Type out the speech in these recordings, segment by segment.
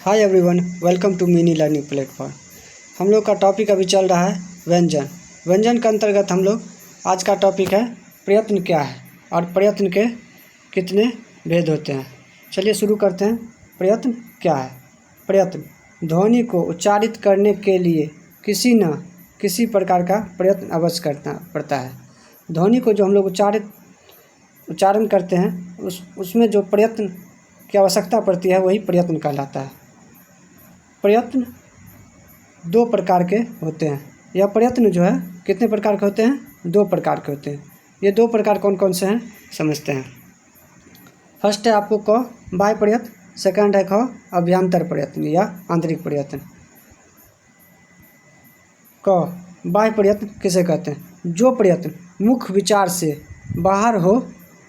Hi everyone, welcome to mini learning platform. हम लोग का टॉपिक अभी चल रहा है व्यंजन। व्यंजन के अंतर्गत हम लोग आज का टॉपिक है प्रयत्न क्या है और प्रयत्न के कितने भेद होते हैं। चलिए शुरू करते हैं। प्रयत्न क्या है? प्रयत्न ध्वनि को उच्चारित करने के लिए किसी न किसी प्रकार का प्रयत्न अवश्य करना पड़ता है। ध्वनि को जो हम लोग उच्चारण करते हैं उसमें जो प्रयत्न की आवश्यकता पड़ती है वही प्रयत्न कहलाता है। प्रयत्न दो प्रकार के होते हैं। यह प्रयत्न जो है कितने प्रकार के होते हैं? दो प्रकार के होते हैं। ये दो प्रकार कौन कौन से हैं समझते हैं। फर्स्ट है आपको क बाह्य प्रयत्न, सेकंड है ख अभ्यंतर प्रयत्न या आंतरिक प्रयत्न। क बाह्य प्रयत्न किसे कहते हैं? जो प्रयत्न मुख्य विचार से बाहर हो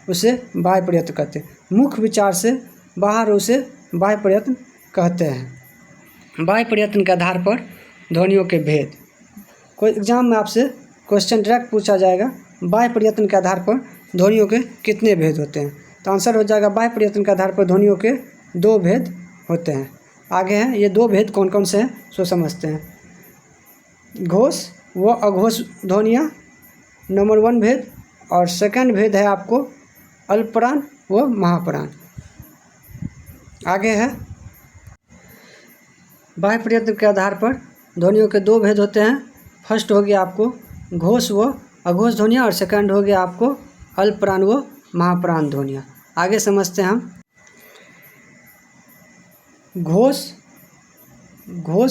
उसे बाह्य प्रयत्न कहते हैं। मुख्य विचार से बाहर हो उसे बाह्य प्रयत्न कहते हैं। बाह्य प्रयत्न के आधार पर ध्वनियों के भेद। कोई एग्जाम में आपसे क्वेश्चन डायरेक्ट पूछा जाएगा, बाह्य प्रयत्न के आधार पर ध्वनियों के कितने भेद होते हैं? तो आंसर हो जाएगा बाह्य प्रयत्न के आधार पर ध्वनियों के दो भेद होते हैं। आगे हैं ये दो भेद कौन कौन से हैं सो समझते हैं। घोष व अघोष ध्वनियाँ नंबर 1 भेद, और सेकंड भेद है आपको अल्पप्राण व महाप्राण। आगे है बाह्य प्रयत्न के आधार पर ध्वनियों के दो भेद होते हैं। फर्स्ट हो गया आपको घोष व अघोष ध्वनियाँ और सेकंड हो गया आपको अल्पप्राण व महाप्राण ध्वनियाँ। आगे समझते हैं हम। घोष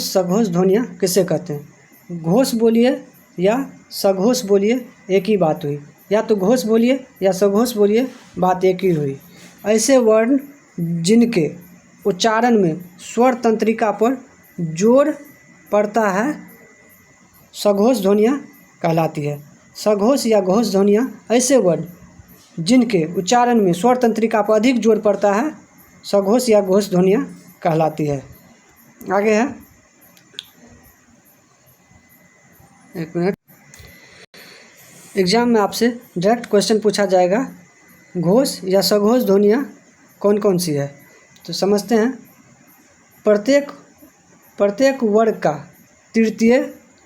सघोष ध्वनियाँ किसे कहते हैं? घोष बोलिए या सघोष बोलिए एक ही बात हुई, या तो घोष बोलिए या सघोष बोलिए बात एक ही हुई। ऐसे वर्ण जिनके उच्चारण में स्वर तंत्रिका पर जोर पड़ता है सघोष ध्वनियाँ कहलाती है। सघोष या घोष ध्वनियाँ ऐसे वर्ण जिनके उच्चारण में स्वर तंत्रिका पर अधिक जोर पड़ता है सघोष या घोष ध्वनियाँ कहलाती है। आगे है, एक मिनट, एग्जाम में आपसे डायरेक्ट क्वेश्चन पूछा जाएगा घोष या सघोष ध्वनियाँ कौन कौन सी है। तो समझते हैं। प्रत्येक वर्ग का तृतीय,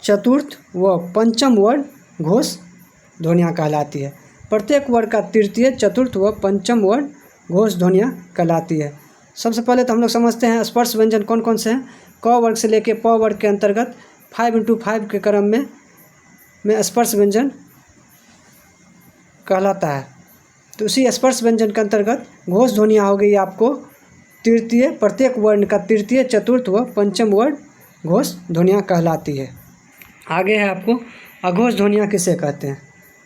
चतुर्थ व पंचम वर्ण घोष ध्वनियाँ कहलाती है। प्रत्येक वर्ग का तृतीय, चतुर्थ व पंचम वर्ण घोष ध्वनियाँ कहलाती है। सबसे पहले तो हम लोग समझते हैं स्पर्श व्यंजन कौन कौन से हैं। क वर्ग से लेके प वर्ग के अंतर्गत 5x5 के क्रम में स्पर्श व्यंजन कहलाता है। तो उसी स्पर्श व्यंजन के अंतर्गत घोष ध्वनियाँ हो गई आपको तृतीय, प्रत्येक वर्ण का तृतीय, चतुर्थ व पंचम वर्ण घोष ध्वनियाँ कहलाती है। आगे है आपको अघोष ध्वनियाँ किसे कहते हैं?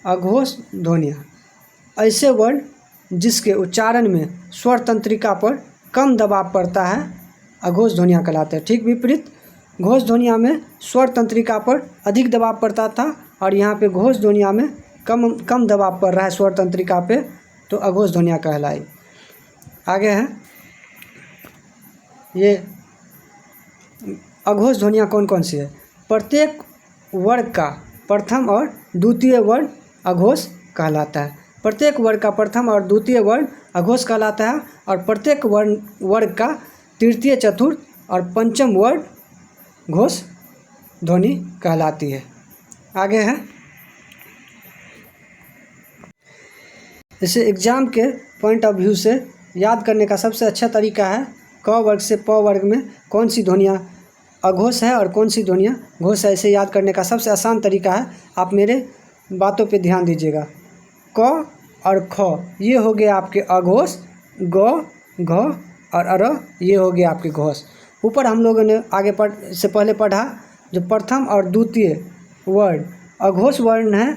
अघोष ध्वनियाँ ऐसे वर्ण जिसके उच्चारण में स्वर तंत्रिका पर कम दबाव पड़ता है अघोष ध्वनियाँ कहलाते हैं। ठीक विपरीत घोष ध्वनियाँ में स्वर तंत्रिका पर अधिक दबाव पड़ता था और यहाँ पे घोष ध्वनियाँ में कम दबाव पड़ रहा है स्वर तंत्रिका पे, तो अघोष ध्वनियाँ कहलाई। आगे है ये अघोष ध्वनियाँ कौन कौन सी है? प्रत्येक वर्ग का प्रथम और द्वितीय वर्ण अघोष कहलाता है। प्रत्येक वर्ग का प्रथम और द्वितीय वर्ण अघोष कहलाता है और प्रत्येक वर्ग का तृतीय, चतुर्थ और पंचम वर्ण घोष ध्वनि कहलाती है। आगे है, इसे एग्जाम के पॉइंट ऑफ व्यू से याद करने का सबसे अच्छा तरीका है क वर्ग से प वर्ग में कौन सी ध्वनियाँ अघोष है और कौन सी ध्वनियाँ घोष है। इसे याद करने का सबसे आसान तरीका है, आप मेरे बातों पे ध्यान दीजिएगा। क और ख ये हो गए आपके अघोष, ग, घ और अर ये हो गए आपके घोष। ऊपर हम लोगों ने आगे से पहले पढ़ा जो प्रथम और द्वितीय वर्ण अघोष वर्ण है,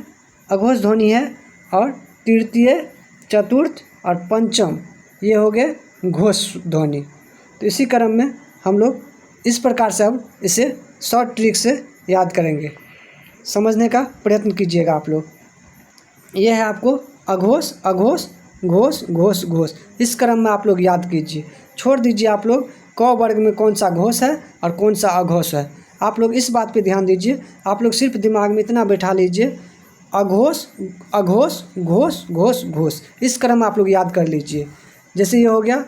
अघोष ध्वनि है, और तृतीय, चतुर्थ और पंचम ये हो गए घोष ध्वनि। तो इसी क्रम में हम लोग इस प्रकार से अब इसे शॉर्ट ट्रिक से याद करेंगे। समझने का प्रयत्न कीजिएगा आप लोग। ये है आपको अघोष, अघोष, घोष, घोष, घोष। इस क्रम में आप लोग याद कीजिए। छोड़ दीजिए आप लोग क वर्ग में कौन सा घोष है और कौन सा अघोष है। आप लोग इस बात पे ध्यान दीजिए। आप लोग सिर्फ दिमाग में इतना बैठा लीजिए अघोष, अघोष, घोष, घोष, घोष। इस क्रम आप लोग याद कर लीजिए। जैसे ये हो गया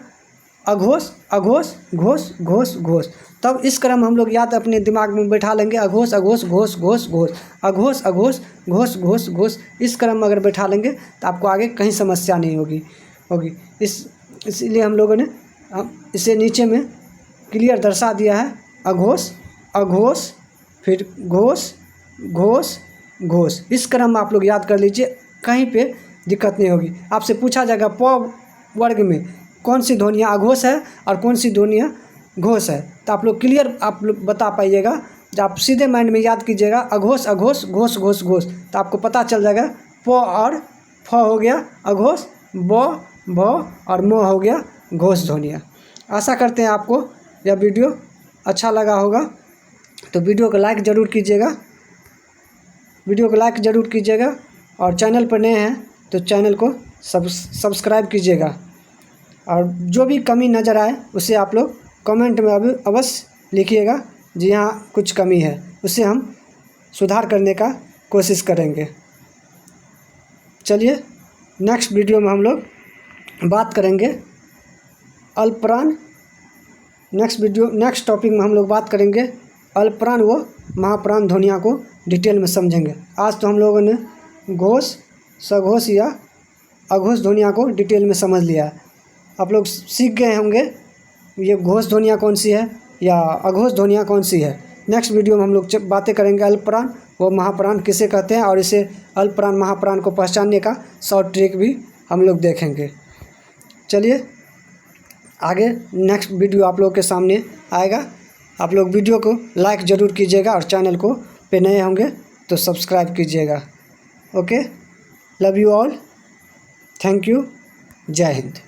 अघोष अघोष घोष घोष घोष। तब इस क्रम हम लोग याद अपने दिमाग में बैठा लेंगे, अघोष अघोष घोष घोष घोष, अघोष अघोष घोष घोष घोष। इस क्रम में अगर बैठा लेंगे तो आपको आगे कहीं समस्या नहीं होगी। इसलिए हम लोगों ने इसे नीचे में क्लियर दर्शा दिया है, अघोष अघोष फिर घोष घोष घोष। इस क्रम में आप लोग याद कर लीजिए, कहीं पे दिक्कत नहीं होगी। आपसे पूछा जाएगा प वर्ग में कौन सी ध्वनियाँ अघोष है और कौन सी ध्वनियाँ घोष है, तो आप लोग क्लियर आप लोग बता पाइएगा। जब आप सीधे माइंड में याद कीजिएगा अघोष अघोष घोष घोष घोष, तो आपको पता चल जाएगा प और फ हो गया अघोष, ब भ और म हो गया घोष ध्वनियाँ। आशा करते हैं आपको यह वीडियो अच्छा लगा होगा, तो वीडियो को लाइक ज़रूर कीजिएगा, और चैनल पर नए हैं तो चैनल को सब्सक्राइब कीजिएगा। और जो भी कमी नज़र आए उसे आप लोग कमेंट में अवश्य लिखिएगा, जी हाँ कुछ कमी है, उसे हम सुधार करने का कोशिश करेंगे। चलिए नेक्स्ट वीडियो में हम लोग बात करेंगे अल्पप्राण। नेक्स्ट टॉपिक में हम लोग बात करेंगे अल्पप्राण व महाप्राण ध्वनियों को डिटेल में समझेंगे। आज तो हम लोगों ने घोष सघोष या अघोष ध्वनियों को डिटेल में समझ लिया। आप लोग सीख गए होंगे ये घोष ध्वनियाँ कौन सी है या अघोष ध्वनियाँ कौन सी है। नेक्स्ट वीडियो में हम लोग बातें करेंगे अल्पप्राण व महाप्राण किसे कहते हैं, और इसे अल्पप्राण महाप्राण को पहचानने का शॉर्ट ट्रिक भी हम लोग देखेंगे। चलिए आगे नेक्स्ट वीडियो आप लोग के सामने आएगा। आप लोग वीडियो को लाइक ज़रूर कीजिएगा और चैनल को पे नए होंगे तो सब्सक्राइब कीजिएगा। Okay, love you all, thank you, जय हिंद।